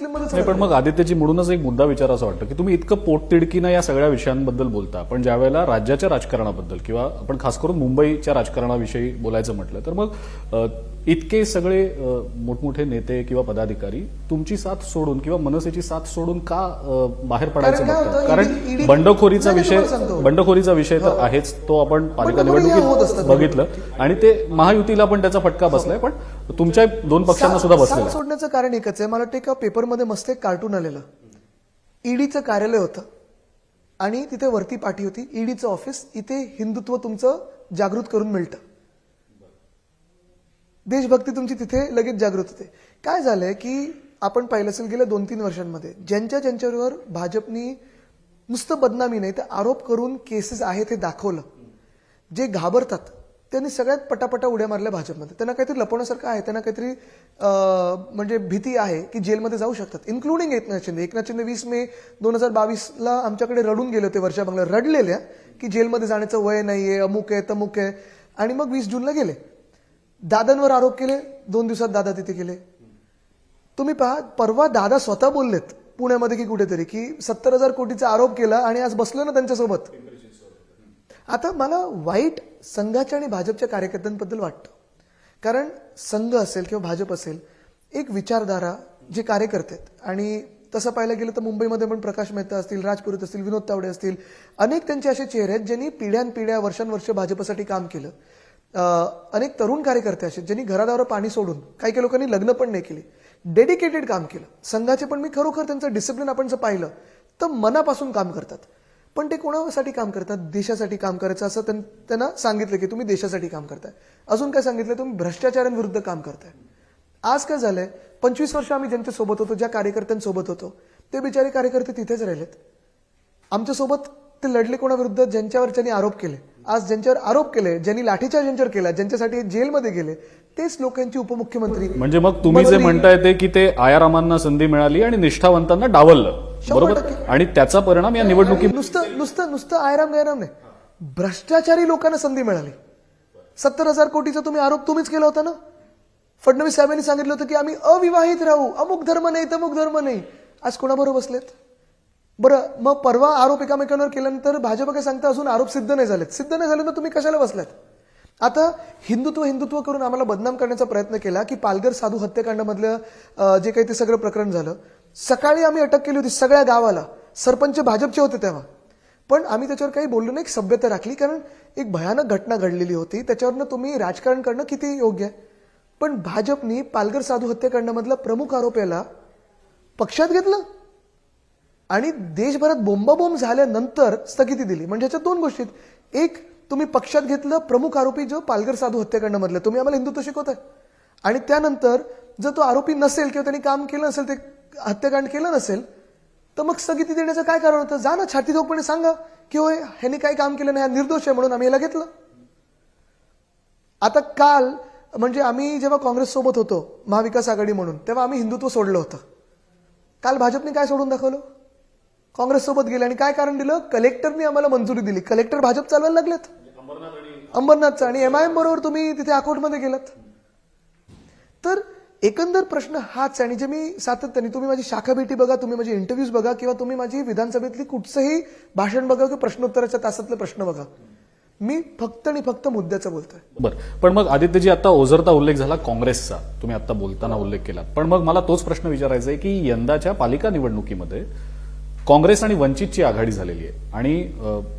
नाही, पण मग आदित्यजी म्हणूनच एक मुद्दा विचारायचा वाटतं की तुम्ही इतकं पोटतिडकीनं या सगळ्या विषयांबद्दल बोलता, पण ज्या वेळेला राज्याच्या राजकारणाबद्दल किंवा आपण खास करून मुंबईच्या राजकारणाविषयी बोलायचं म्हटलं तर मग इतके सगळे मोठमोठे नेते किंवा पदाधिकारी तुमची साथ सोडून किंवा मनसेची साथ सोडून का बाहेर पडायचं बघतात? कारण बंडखोरीचा विषय तर आहेच, तो आपण पालिका निवडणुकीत बघितलं आणि ते महायुतीला पण त्याचा फटका बसलाय, पण तुमच्या दोन पक्षांना सुद्धा बसलेला सोडण्याचं कारण एकच आहे. मला वाटतं एका पेपरमध्ये मस्त एक कार्टून आलेलं, ईडीचं कार्यालय होतं आणि तिथे वरती पाठी होती ईडीचं ऑफिस, इथे हिंदुत्व तुमचं जागृत करून मिळतं, देशभक्ती तुमची तिथे लगेच जागृत होते. काय झालंय की आपण पाहिलं असेल गेल्या 2-3 वर्षांमध्ये ज्यांच्यावर भाजपनी नुसतं बदनामी नाही तर आरोप करून केसेस आहेत हे दाखवलं, जे घाबरतात त्यांनी सगळ्यात पटापटा उड्या मारल्या भाजपमध्ये. त्यांना काहीतरी लपवण्यासारखं आहे, त्यांना काहीतरी म्हणजे भीती आहे की जेलमध्ये जाऊ शकतात, इन्क्लुडिंग एकनाथ शिंदे. 20 मे 2022ला आमच्याकडे रडून गेले होते वर्षा बंगला, रडलेल्या की जेलमध्ये जाण्याचं वय नाहीये, अमुक आहे तमुक आहे, आणि मग 20 जूनला गेले. दादांवर आरोप केले, 2 दिवसात दादा तिथे गेले. तुम्ही पहा, परवा दादा स्वतः बोललेत पुण्यामध्ये की कुठेतरी की 70,000 कोटीचा आरोप केला आणि आज बसलो ना त्यांच्यासोबत. आता मला वाईट संघाच्या आणि भाजपच्या कार्यकर्त्यांबद्दल वाटतं, कारण संघ असेल किंवा भाजप असेल, एक विचारधारा जे कार्यकर्ते आहेत, आणि तसं पाहायला गेलं तर मुंबईमध्ये पण प्रकाश मेहता असतील, राज पुरोहित असतील, विनोद तावडे असतील, अनेक त्यांचे असे चेहरे आहेत ज्यांनी पिढ्यानपिढ्या वर्षानुवर्ष भाजपसाठी काम केलं. अनेक तरुण कार्यकर्ते असे ज्यांनी घरादावर पाणी सोडून, काही लोकांनी लग्न पण नाही केली, डेडिकेटेड काम केलं संघाचे. पण मी खरोखर त्यांचं डिसिप्लिन आपण जर पाहिलं तर मनापासून काम करतात. पण ते कोणासाठी काम करतात? देशासाठी काम करायचं असं त्यांना सांगितलं की तुम्ही देशासाठी काम करताय. अजून काय सांगितलं? तुम्ही भ्रष्टाचारांविरुद्ध काम करताय. आज काय झालंय, 25 वर्ष आम्ही ज्यांच्या सोबत होतो, ज्या कार्यकर्त्यांसोबत होतो, ते बिचारे कार्यकर्ते तिथेच राहिलेत. आमच्यासोबत ते लढले कोणाविरुद्ध? ज्यांच्यावर त्यांनी आरोप केले. आज ज्यांच्यावर आरोप केले, ज्यांनी लाठीचार्ज ज्यांच्यावर केला, ज्यांच्यासाठी जेलमध्ये गेले, तेच लोकांची उपमुख्यमंत्री. म्हणजे मग तुम्ही जे म्हणताय ते की ते आयारामांना संधी मिळाली आणि निष्ठावंतांना डावललं, बरोबर, आणि त्याचा परिणाम या निवडणुकीत. नुसतं आयराम गैराम नाही, भ्रष्टाचारी लोकांना संधी मिळाली. 70,000 कोटीचा तुम्ही आरोप तुम्हीच केला होता ना. फडणवीस साहेबांनी सांगितलं होतं की आम्ही अविवाहित राहू, अमुक धर्म नाही तमुक धर्म नाही. आज कोणाबरोबर बसलेत? बरं, मग परवा आरोप एकामेकांवर केल्यानंतर भाजप काय सांगता, अजून आरोप सिद्ध नाही झालेत. सिद्ध नाही झाले तर तुम्ही कशाला बसलात? आता हिंदुत्व करून आम्हाला बदनाम करण्याचा प्रयत्न केला की पालघर साधू हत्याकांडामधलं जे काही ते सगळं प्रकरण झालं, सकाळी आम्ही अटक केली होती सगळ्या गावाला. सरपंच भाजपचे होते तेव्हा, पण आम्ही त्याच्यावर काही बोललो नाही, सभ्यता राखली, कारण एक भयानक घटना घडलेली होती. त्याच्यावरनं तुम्ही राजकारण करणं किती योग्य आहे? पण भाजपनी पालघर साधू हत्याकांडामधला प्रमुख आरोपीला पक्षात घेतलं आणि देशभरात बोंबाबोंब झाल्यानंतर स्थगिती दिली. म्हणजे याच्यात 2 गोष्टी आहेत. एक, तुम्ही पक्षात घेतलं प्रमुख आरोपी जो पालघर साधू हत्याकांडामधला, तुम्ही आम्हाला हिंदुत्व शिकवताय, आणि त्यानंतर जर तो आरोपी नसेल किंवा त्यांनी काम केलं नसेल, ते हत्याकांड केलं नसेल, तर मग स्थगिती देण्याचं काय कारण होतं? जा ना, छाती ठोकपणे सांगा की होय ह्यांनी काही काम केलं नाही, हा निर्दोष आहे म्हणून आम्ही याला घेतलं. आता काल म्हणजे आम्ही जेव्हा काँग्रेस सोबत होतो महाविकास आघाडी म्हणून, तेव्हा आम्ही हिंदुत्व सोडलं होतं. काल भाजपने काय सोडून दाखवलं? काँग्रेस सोबत गेले आणि काय कारण दिलं? कलेक्टरनी आम्हाला मंजुरी दिली. कलेक्टर भाजप चालवायला लागलेत, अंबरनाथचा, आणि MIM बरोबर तुम्ही तिथे अकाउंटमध्ये गेलात. तर एकंदर प्रश्न हाच आहे. आणि जे मी सातत्याने, तुम्ही माझी शाखा भेटी बघा, तुम्ही माझे इंटरव्ह्यूज बघा, किंवा तुम्ही माझी विधानसभेतली कुठचंही भाषण बघा किंवा प्रश्नोत्तराच्या तासातले प्रश्न बघा, मी फक्त आणि फक्त मुद्द्याचं बोलतोय. बरं, पण मग आदित्यजी आता ओझरता उल्लेख झाला काँग्रेसचा, तुम्ही आता बोलताना उल्लेख केला, पण मग मला तोच प्रश्न विचारायचा आहे की यंदाच्या पालिका निवडणुकीमध्ये काँग्रेस आणि वंचितची आघाडी झालेली आहे, आणि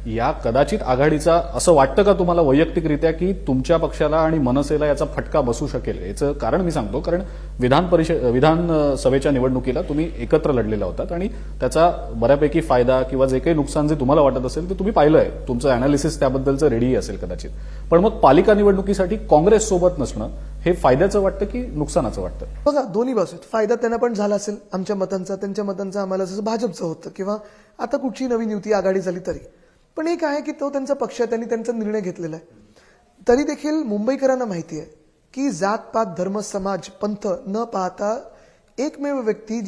या कदाचित आघाडीचा असं वाटतं का तुम्हाला वैयक्तिकरित्या की तुमच्या पक्षाला आणि मनसेला याचा फटका बसू शकेल? याचं कारण मी सांगतो, कारण विधानसभेच्या निवडणुकीला तुम्ही एकत्र लढलेला होतात आणि त्याचा बऱ्यापैकी फायदा किंवा जे काही नुकसान जे तुम्हाला वाटत असेल ते तुम्ही पाहिलंय, तुमचं अनालिसिस त्याबद्दलचं रेडी असेल कदाचित. पण मग पालिका निवडणुकीसाठी काँग्रेस सोबत नसणं हे फायद्याचं वाटतं की नुकसानाचं वाटतं? बघा, दोन्ही बाजू आहेत. फायदा त्यांना पण झाला असेल आमच्या मतांचा, त्यांच्या मतांचा आम्हाला, जसं भाजपचं होतं किंवा आता कुठची नवीन युती आघाडी झाली तरी. पण एक आहे की तो त्यांचा पक्ष आहे, त्यांनी त्यांचा निर्णय घेतलेला आहे. तरी देखील मुंबईकरांना माहिती आहे की जात पात धर्म समाज पंथ न पाहता एकमेव व्यक्ती